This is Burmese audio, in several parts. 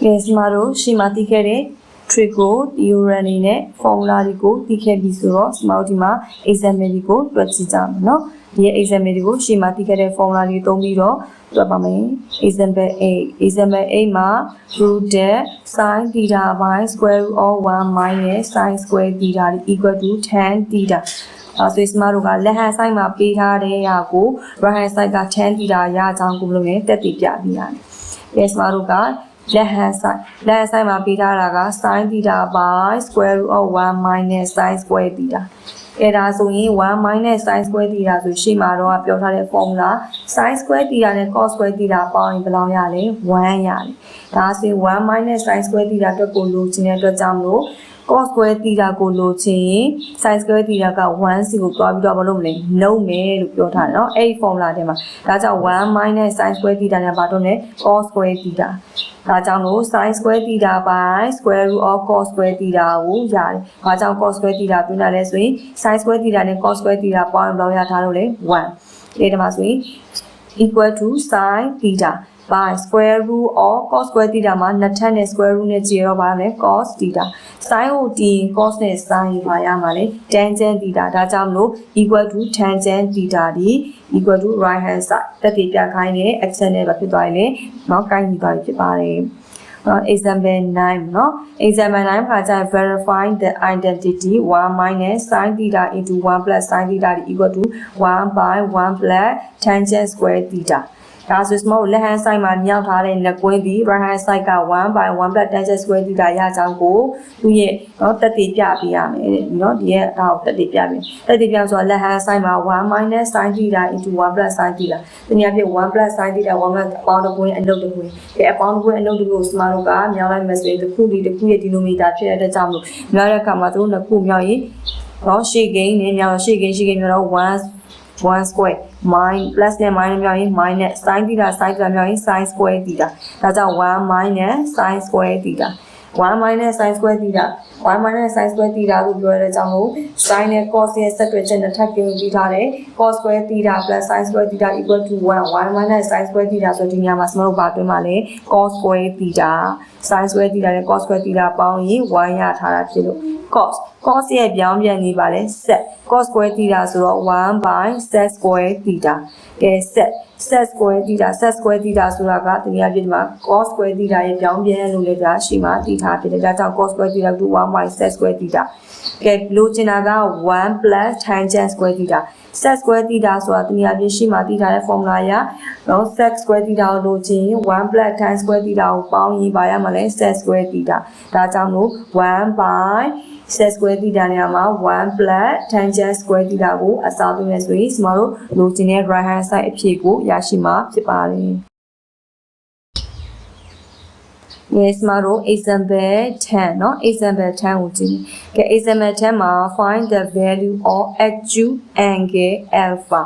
Yes, Maro, Shimati Kere, Trico, Urani, Formula Rico, TK Bisuro, Smautima, Examedico, Tuatsijam, no? Ye Examedico, Shimati Kere, Formula Tomiro, Tuapame, Exambe A ma, root there, sin theta by square root of 1 minus sin square theta equal to 10 theta. So it's Maruga, left hand side ma beta de yago, right hand side got 10 theta ya jangulum, that the Yabian. Yes, Maruga. Left hand side ma beta raga sin theta by square root of 1 minus sin square theta. Era so in 1 minus sin square theta so she ma ro pyo tha de formula sin square theta ne cos square theta ပေါင်းရင်ဘယ်လောက်ရလဲ1ရတယ်ဒါဆိုရင်1 minus sin square theta အတွက်ကိုလိုချင်တဲ့အတွက်ကြောင့်မလို့ cos square theta ကိုလိုချင်ရင် sin square theta က1စီကိုတွားပြီးတော့မလုပ်မလဲနှုတ်မယ်လို့ပြောထားတယ်เนาะအဲ့ဒီ formula ထဲမှာဒါကြောင့်1 minus sin square theta နဲ့ဘာတော့လဲ cos square theta ဒါကြောင့်လို့ sin square theta by square root of cos square theta ကိုရတယ်။ဘာကြောင့် cos square theta ပြနေလဲဆိုရင် sin square theta နဲ့ cos square theta ပေါင်းရင်ဘယ်လောက်ရထားလို့လဲ1။ဒီမှာဆိုရင် equal to sin theta by square root of cos square theta မှာနှစ်ထပ်နဲ့ square root နဲ့ကြည့်ရတော့ပါမယ် cos theta sin ကိုတီး cos နဲ့ sin ရပါရမှာလေ tangent theta ဒါကြောင့်လို့ equal to tangent theta ဒီ equal to right hand side တက်တည်ပြခိုင်းတဲ့ action နဲ့ပဲဖြစ်သွားရင်လေနော်ကိုင်းပြီးသွားပြီဖြစ်ပါတယ်example 9 no example 9ခါကျရင် verify the identity 1 minus sin theta into 1 plus sin theta equal to 1 by 1 plus tangent square theta ဒါဆိုစမောလက်ဟန်ဆိုင်မှာမြောက်ထားတဲ့လက်ကွင်းပြီး right hand side က1 by 1 plus tangent square theta ရကြောင်းကိုသူရဲ့နော်တက်တည်ပြပေးရမယ်တဲ့နော်ဒီရဲ့ဒါကိုတက်တည်ပြမယ်တက်တည်ပြဆိုတော့လက်ဟန်ဆိုင်မှာ1 minus sin theta into 1 plus sin theta ဒီနေ့အဖြစ်1 plus sin theta 1 plus အပေါင်းတစ်ပွင့်အနှုတ်တစ်ပွင့်ဒီအပေါင်းတစ်ပွင့်အနှုတ်တစ်ပွင့်စမတို့ကမြောက်လိုက်မယ်ဆိုရင်တစ်ခုဒီတစ်ခုရဲ့ denominator ဖြစ်တဲ့ကြောင့်မို့မြောက်တဲ့အခါမှာသူတို့နှစ်ခုမြောက်ရင်နော်ရှေ့ဂိမ်းနဲ့မြောက်ရှေ့ဂိမ်းမြောက်တော့1 square minus plus နဲ့ minus မြောက်ရင် minus sin thetaမြောက်ရင် sin square theta ဒါကြောင့်1 minus sin square theta 1 minus sin square theta 1 minus sin square theta လို့ပြောရတဲ့အကြောင်းကို sin နဲ့ cos ရဲ့ဆက်တွဲချက်နဲ့ထပ်ပြင်ပြီးထားတယ် cos square theta plus sin square theta equal to 1 minus sin square theta ဆိုဒီနေရာမှာစမလို့ပါတွင်းမှာလဲ cos square theta sin square theta နဲ့ cos square theta ပေါင်းရင်1ရထားတာဖြစ်လို့ cos ရဲ့ပြောင်းပြန်နေပါလဲ sec cos square theta ဆိုတော့1 by sec square theta ကဲ sec square theta ဆိုတာကတနည်းအားဖြင့်ဒီမှာ cos square theta ရဲ့ပြောင်းပြန်လို့လည်းဒါရှိမှတည်ထားဖြစ်တယ်ဒါကြောင့် cos square theta က1 by sec square theta ကဲလိုချင်တာက1 plus tangent square theta sec square theta ဆိုတာတနည်းအားဖြင့်ရှိမှတည်ထားတဲ့ formula ရနော် sec square theta ကိုလိုချင်1 plus tan square theta ကိုပေါင်းရင်ပါရမှာလဲ sec square theta ဒါကြောင့်လို့1 by sec square theta နေရာမှာ1 plus tangent square theta ကိုအစားပေးမယ်ဆိုရင်ကျမတို့လိုချင်တဲ့ right hand side အဖြစ်ကိုရရှိမှာဖြစ်ပါတယ် Yes ကျမတို့ example 10เนาะ example 10ကိုကြည့်မယ်ကဲ example 10မှာ find the value of acute angle alpha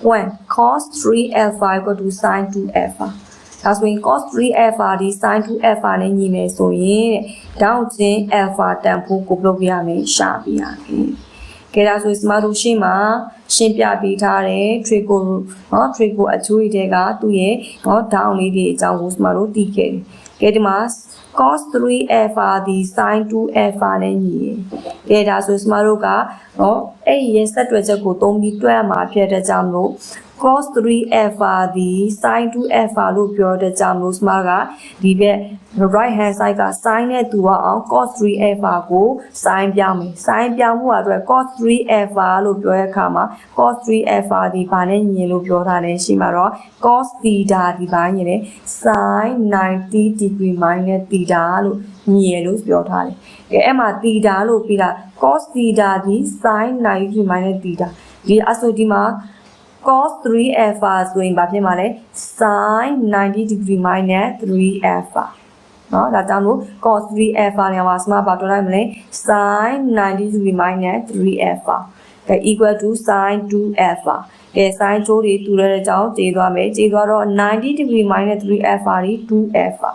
when cos 3 alpha equal to sin 2 alphaဒါဆိုရင် cos 3 alpha ဒီ sin 2 alpha နဲ့ညီမယ်ဆိုရင်တောင်းချင်း alpha တန်ဖိုးကိုလုပ်ပြရမယ်ရှာပြရမယ်ကဲဒါဆိုရင်ကျမတို့ရှင်းမှာရှင်းပြပေးထားတဲ့ trigo เนาะ trigo အချိုးတွေကသူ့ရဲ့เนาะ down လေးတွေအကြောင်းကိုကျမတို့သိခဲ့တယ်ကဲဒီမှာ cos 3 alpha ဒီ sin 2 alpha နဲ့ညီတယ်ကဲဒါဆိုကျမတို့ကเนาะအဲ့ဒီရဲ့ဆက်တွဲချက်ကိုသုံးပြီးတွက်ရမှာဖြစ်တဲ့ကြောင့်လို့ cos 3 alpha ဒီ sin 2 alpha လို့ပြောတဲ့ကြောင့်လို့ smart ကဒီဘက် right hand side က sin နဲ့တူအောင် cos 3 alpha ကို sin ပြောင်းမယ် sin ပြောင်းမှုအတွက် cos 3 alpha လို့ပြောတဲ့အခါမှာ cos 3 alpha ဒီဘာနဲ့ညီလို့ပြောထားလဲရှိမှာတော့ cos theta ဒီဘာညီလဲ sin 90 degree minus theta လို့ညီရလို့ပြောထားတယ်ကဲအဲ့မှာ theta လို့ပြီးတာ cos theta ဒီ sin 90 degree minus theta ဒီအဆိုဒီမှာcos 3 alpha ဆိုရင်ဘာဖြစ်မှာလဲ sin 90 degree minus 3 alpha เนาะဒါကြောင့်လို့ cos 3 alpha နေရာမှာစမဘာတွက်လိုက်မလဲ sin 90 degree minus 3 alpha ကဲ equal to sin 2 alpha ကဲ sin ချိုးတွေတူတဲ့အကြောင်းကျေးသွားမယ်ကျေးသွားတော့90 degree minus 3 alpha ဒီ2 alpha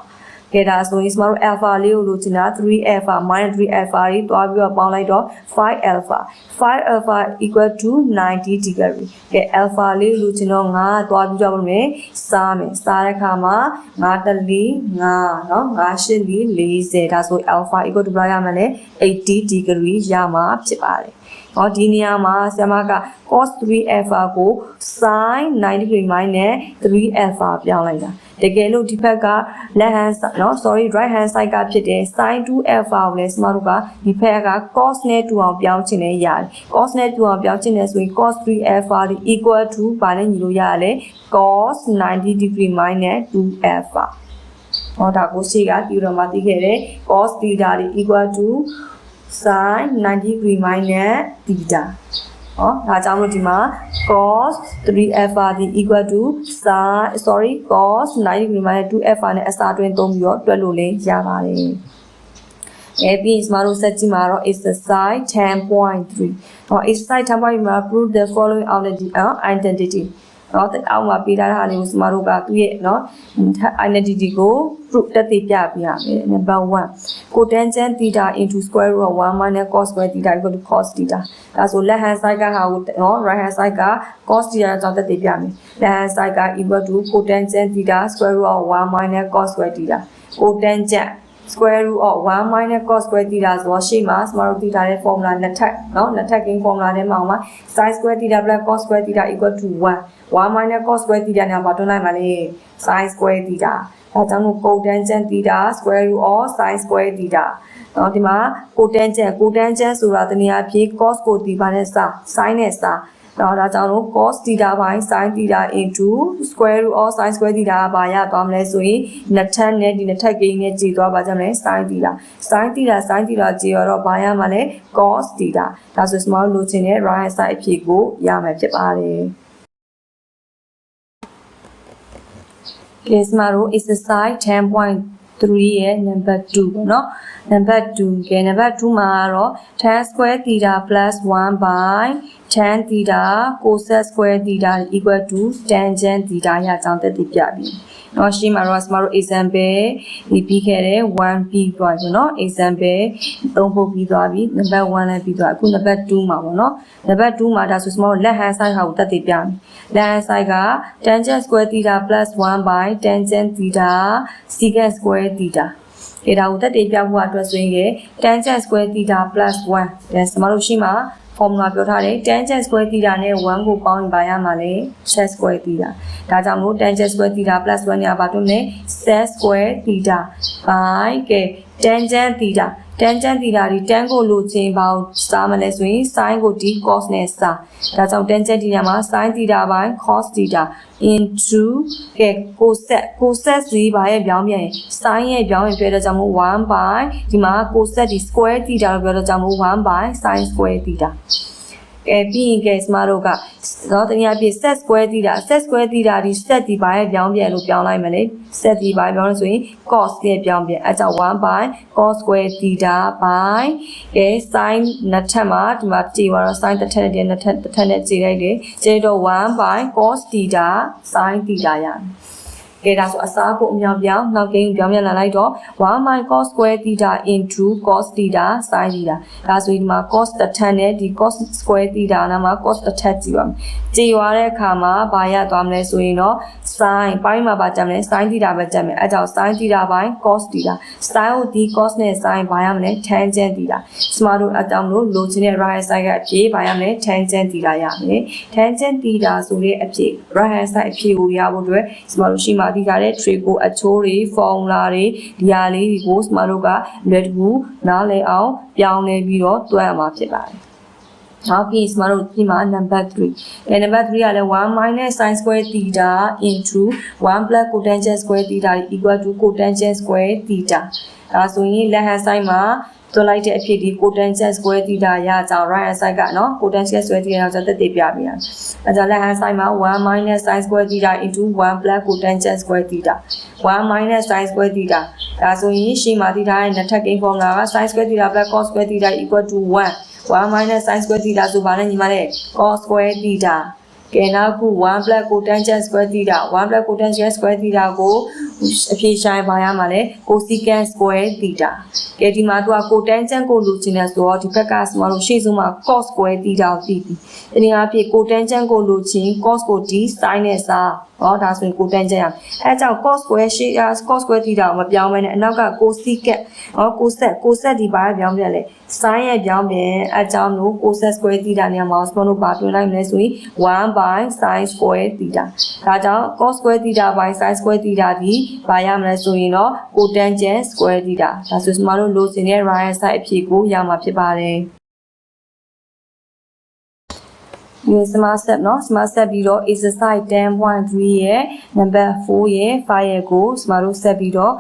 ကဲဒါဆိုရင်ကျမတို့ alpha လေးကိုလိုချင်တာ 3 alpha minus 3 alpha တွေတွားပြီးတော့ပေါင်းလိုက်တော့5 alpha 5 alpha equal to 90 degree ကဲ alpha လေးလိုချင်တော့9တွားပြီးတော့ဘယ်လိုစားမယ်စားတဲ့အခါမှာ9 တလီ9เนาะ9 8လီ40ဒါဆို alpha equal to ဘယ်လောက်ရမလဲ80 degree ရမှာဖြစ်ပါတယ်။ဟောဒီနေရာမှာဆရာမက cos 3 alpha ကို sin 90 degree minus 3 alpha ပြောင်းလိုက်တာတကယ်လို့ဒီဘက်က left hand side เนาะ sorry right hand side ကဖြစ်တဲ့ sin 2 alpha ကိုလည်းကျမတို့ကဒီဘက်က cos နဲ့တူအောင်ပြောင်းချင်လဲရတယ် cos နဲ့တူအောင်ပြောင်းချင်တယ်ဆိုရင် cos 3 alpha ဒီ equal to ဘာနဲ့ညီလို့ရရလဲ cos 90 degree minus 2 alpha ဟောဒါကိုရှိကဒီတော့မှသိခဲ့တယ် cos theta ဒီ equal to sin 90 degree minus theta ဟောဒါကြောင့်မို့ဒီမှာ cos 3 alpha ဒီ equal to sin cos 90 degree minus 2 alpha နဲ့အစားတွင်းသုံးပြီးတော့တွက်လို့လည်းရပါတယ်ပြီးရင်ကျမတို့ဆက်ကြည့်မှာတော့ exercise 10.3 ဟော exercise 10.3 မှာ prove the following identity เนาะအောက်မှာပေးထားတာလေးကိုကျမတို့ကသူ့ရဲ့เนาะ identity ကို proof တက်တည်ပြပေးရမယ် number 1 cotangent theta into square root of 1 minus cos square theta equal to cos theta ဒါဆို left hand side ကဟာကိုเนาะ right hand side က cos theta ကြောင့်တက်တည်ပြမယ် left hand side က equal to cotangent theta square root of 1 minus cos square theta cotangent square root of 1 minus cos square theta ဆိုတော့ရှေ့မှာကျမတို့ theta ရဲ့ formula နှစ်ထပ်เนาะနှစ်ထပ် gain formula ထဲမှာမှာ sin square theta plus cos square theta equal to 1 minus cos square theta နဲ့ဘာတွန်းလိုက်မှာလဲ sin square theta ဒါကြောင့်မို့ cotangent theta square root of sin square theta เนาะဒီမှာ cotangent ဆိုတာတနည်းအားဖြင့် cos ကိုဒီပါနဲ့စ sin နဲ့စတော့ဒါကြောင့်လို့ cos theta ဘိုင်း sin theta into square root of sin square theta ကဘာရသွားမလဲဆိုရင်နှစ်ထပ်နဲ့ဒီနှစ်ထပ်ကိန်းနဲ့ကြည်သွားပါကြမလဲ sin theta ကြည်ရတော့ဘာရမှာလဲ cos theta ဒါဆိုစမလို့လိုချင်တဲ့ right hand side အဖြစ်ကိုရမှာဖြစ်ပါတယ်ကဲစမတို့ exercise 10.3 ရဲ့ number 2 ပေါ့နော် number 2 ကဲ number 2 မှာတော့ tan square theta plus 1 by tan theta cosec square theta equal to tangent theta ရအောင်တက်တည်ပြပြီเนาะရှင်းမှာတော့စမတို့ example ဒီပြီးခဲ့တဲ့ 1 ပြီးသွားပြီเนาะ example သုံးဖို့ပြီးသွားပြီ number 1လည်းပြီးသွားအခု number 2 မှာပေါ့เนาะ number 2 မှာဒါဆိုစမတို့ left hand side ဟာကိုတက်တည်ပြမယ် left hand side က tangent square theta plus 1 by tangent theta secant square theta ဒါကိုတက်တည်ပြဖို့အတွက်ဆိုရင် tangent square theta plus 1ဒါစမတို့ရှင်းမှာformula ပြောထားတယ် tangent square theta နဲ့1ကိုပေါင်းရင်ပါရမှာလဲ sec square theta ဒါကြောင့်မို့ tangent square theta plus 1ညာပါတော့မယ် sec square theta by ကဲ tangent theta ဒီtanကိုလိုချင်ပါအောင်စားမလဲဆိုရင် sin ကိုဒီ cos နဲ့စားဒါကြောင့် tangent theta မှာ sin theta by cos theta into ကဲ cosec စီဘာရဲ့ပြောင်းပြန်ရင် sin ရဲ့ပြောင်းရင်ပြောတဲ့ကြောင့်မို့1 by ဒီမှာ cosec ဒီ square theta လို့ပြောတဲ့ကြောင့်မို့1 by sin square theta ကဲပြီးရင်ကဲစမတို့ကတော့တနည်းအားဖြင့် sec square theta ဒီ sec ဒီဘာရဲ့ပြောင်းပြန်လို့ပြောင်းလိုက်မယ်လေ sec ဒီဘာပြောင်းလို့ဆိုရင် cos ရဲ့ပြောင်းပြန်အဲကြောင့်1 by cos square theta by ကဲ sin နှစ်ထပ်မှာဒီမှာကြည်သွားတော့ sin တစ်ထပ်နဲ့နှစ်ထပ်နဲ့ကြည်လိုက်တယ်ကြည်တော့1 by cos theta sin theta ရတယ်ကဲဒါဆိုအစားကိုအမြောက်ပြောင်းနောက်ကိန်းပြောင်းပြန်လာလိုက်တော့1 by cos square theta into cos theta sin theta ဒါဆိုဒီမှာ cos တစ်ထပ်နဲ့ဒီ cos square theta နာမှာ cos တစ်ထပ်ကြည့်ပါမယ်ကြည်သွားတဲ့အခါမှာဘာရသွားမလဲဆိုရင်တော့ sin ပိုင်းမှာပါကြမယ် sin theta ပဲကြမယ်အဲကြောင့် sin theta ပိုင်း cos theta sin ကိုဒီ cos နဲ့ sin ဘာရမလဲ tangent theta စမတို့အတောင်လို့လိုချင်တဲ့ right side ကအဖြေဘာရမလဲ tangent theta ရမယ် tangent theta ဆိုတဲ့အဖြေ right hand side အဖြေကိုရဖို့အတွက်စမတို့ရှိမှဒီကတဲ့ trick ကိုအချိုးတွေ formula တွေဒီဟာလေးတွေကိုစမတို့ကလွယ်တကူနားလည်အောင်ပြောင်းလဲပြီးတော့တွက်ရမှာဖြစ်ပါတယ်နောက်ပြီးစမတို့ဒီမှာ number 3 number 3ကလည်း1 minus sin square theta into 1 plus cotangent square theta equal to cotangent square theta ဒါဆိုရင် left hand side မှာတွက်လိုက်တဲ့အဖြစ်ဒီ cotangent square theta ရကြအောင် right hand side ကနော် cotangent square theta ကိုတက်တည်ပြပေးရအဲကြောင့် left hand side မှာ1 minus sin square theta into 1 plus cotangent square theta 1 minus sin square theta ဒါဆိုရင်ရှေ့မှာသိထားတဲ့နှစ်ထပ်ကိန်း formula က sin square theta plus cos square theta equal to 1 minus sin square theta ဆိုပါနဲ့ညီမလေး cos square theta ကဲနောက်ခု1 plus cotangent square theta 1 plus cotangent square theta ကို အဖြေရှာရင်ပါရမှာလဲ cosecant square theta ကဲဒီမှာသူကကိုတန်းကျန်းကိုလိုချင်တယ်ဆိုတော့ဒီဘက်ကစမတို့ရှေ့ဆုံးမှာ cos square theta ကိုသိပြီဒီနေရာဖြစ်ကိုတန်းကျန်းကိုလိုချင် cos ကိုဒီ sin နဲ့စားဒါဆိုရင်ကိုတန်းကျန်းရအဲကြောင့် cos square ရှေ့cos square theta ကိုမပြောင်းဘဲနဲ့အနောက်က cosecant cosec ဒီပါပြောင်းပြန်လဲ sin ရဲ့ပြောင်းပြန်အဲကြောင့်လို့ cosec square theta နေရာမှာစမတို့ပါတွင်လိုက်မယ်ဆိုရင်1/sin square theta ဒါကြောင့် cos square theta by sin square theta ဒီပါရမလဲဆိုရင်တော့ cotangent square theta ဒါဆိုစမတို့လိုချင်တဲ့ right hand side အဖြေကိုရမှာဖြစ်ပါတယ်ဒီစမဆက်နော်စမဆက်ပြီးတော့ exercise 10.3 ရဲ့ number 4ရဲ့5ရဲ့ကိုစမတို့ဆက်ပြီးတော့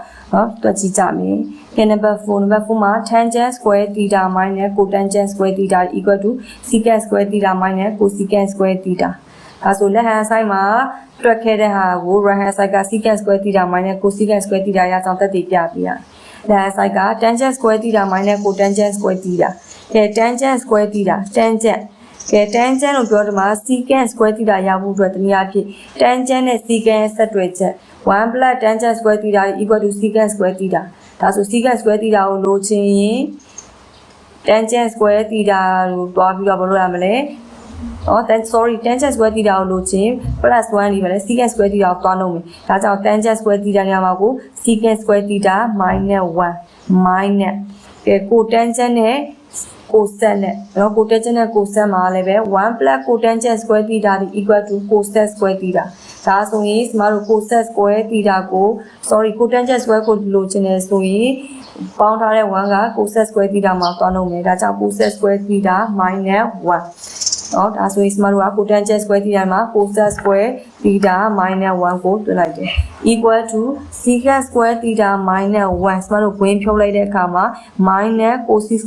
တွက်ကြည့်ကြမယ်။ number 4မှာ tangent square theta minus cotangent square theta equal to secant square theta minus cosecant square theta ဒါဆို left hand side မှာတွက်ခဲ့တဲ့ဟာကို right hand side က secant square theta minus cosecant square theta ရအောင်သက်သေပြပေးရ။ left hand side က tangent square theta minus cotangent square theta ကဲ tangent square theta tangent ကဲ tangent လို့ပြောတယ်မှာ secant square theta ရဖို့အတွက်တနည်းအားဖြင့် tangent နဲ့ secant ဆက်တွဲချက် 1 plus tangent square theta equal to secant square theta ဒါဆို secant square theta ကိုလိုချင်ရင် tangent square theta ကိုတွားပြီးတော့ဘယ်လိုရမလဲtangent square theta ကိုလိုချင် plus 1လေးပဲလေ secant square theta ကိုတွားလုံးမယ်ဒါကြောင့် tangent square theta နေရာမှာကို secant square theta minus 1 minus ကဲ cotangent နဲ့cosec နဲ့cotangent နဲ့ cosec မှာလည်းပဲ1 plus cotangent square theta equal to cosec square theta ဒါဆိုရင်ကျမတို့ cosec square theta ကို cotangent square ကိုလိုချင်တယ်ဆိုရင်ပေါင်းထားတဲ့1က cosec square theta မှာတွားလုံးမယ်ဒါကြောင့် cosec square theta minus 1ဒါဆိုရင်ကျမတို့က cotangent square theta မှာ cosec square theta minus 1ကိုတွက်လိုက်တယ် equal to secant square theta minus 1ကျမတို့ဝင်ဖြုတ်လိုက်တဲ့အခါမှာ minus cosec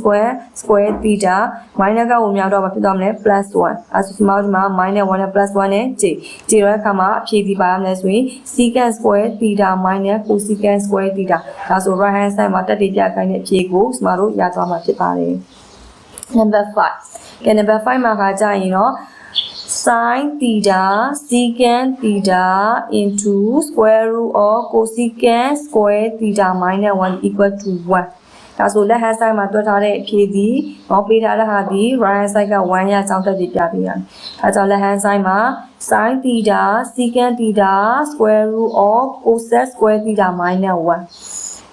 square theta minus ကဝင်မြောက်တော့ဘာဖြစ်သွားမလဲ plus 1အဲဆိုကျမတို့ဒီမှာ minus 1နဲ့ plus 1နဲ့ကြည့်တဲ့အခါမှာအဖြေဒီပါရမယ်ဆိုရင် secant square theta minus cosecant square theta ဒါဆို right hand side မှာတက်တည်ပြခိုင်းတဲ့အဖြေကိုကျမတို့ရသွားမှာဖြစ်ပါတယ် number 5 number 5မှာကကြာရင်တော့ sin theta secant theta into square root of cosecant square theta minus 1 equal to 1ဒါဆို left hand side မှာတွက်ထားတဲ့အဖြေဒီပေးထားတဲ့ဟာဒီ right hand side က1ရအောင်တက်ပြီးပြပေးရတယ်။ဒါကြောင့် left hand side မှာ sin theta secant theta square root of cosec square theta minus 1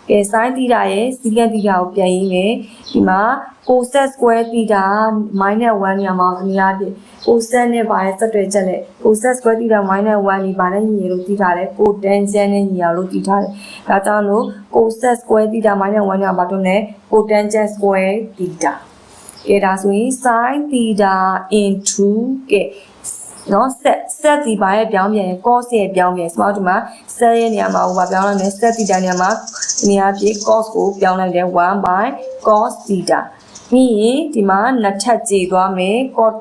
ကဲ sin theta ရဲ့ secant theta ကိုပြန်ရေးမယ်ဒီမှာ cosec square theta minus 1ညမှာအများကြီး cosec နဲ့ပါတဲ့ဆက်တွဲချက်နဲ့ cosec square theta minus 1ဒီပါနဲ့ညီလို့သိထားတယ် cotangent နဲ့ညီအောင်လို့သိထားတယ်ဒါကြောင့်လို့ cosec square theta minus 1ညမှာတော့နဲ့ cotangent square theta ကဲဒါဆိုရင် sin theta into ကဲset ဒီပါရဲ့ပြောင်းပြန် cos ရဲ့ပြောင်းပြန်စမတို့ဒီမှာ set ရဲ့နေရာမှာဟိုပါပြောင်းလိုက်မယ် set theta နေရာမှာဒီနေရာဖြစ် cos ကိုပြောင်းလိုက်တယ် 1/cos theta ပြီးရင်ဒီမှာနှစ်ထပ်ကြည့်သွားမယ် cos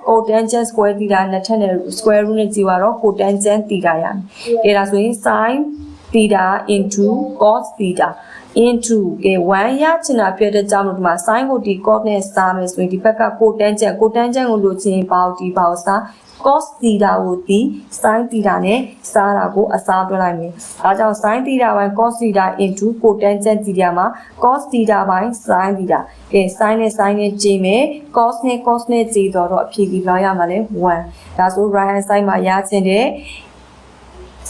cotangent square theta နှစ်ထပ်နဲ့ square root နဲ့ကြည့်သွားတော့ cotangent theta ရမယ်ဒါဆိုရင် sin theta into cos theta into ကဲ1ရချင်တာဖြစ်တဲ့ကြောင့်လို့ဒီမှာ sin ကိုဒီ cos နဲ့စားမယ်ဆိုရင်ဒီဘက်က cotangent ကိုလိုချင်ပါဒီပါစား cos theta ကိုဒီ sin theta နဲ့စားတာကိုအစားတွက်လိုက်မယ်။ဒါကြောင့် sin theta by cos theta into cotangent theta မှာ cos theta by sin theta ကဲ sin နဲ့ကြည့်မယ် cos နဲ့ကြည့်တော့အဖြေဒီလောက်ရမှာလဲ1ဒါဆို right hand side မှာရချင်တဲ့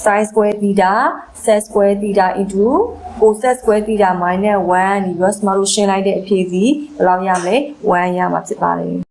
sin square theta sec square theta into cosec square theta minus 1ဒီရောစမလို့ရှင်းလိုက်တဲ့အဖြေစီဘယ်လောက်ရမလဲ1ရမှာဖြစ်ပါတယ်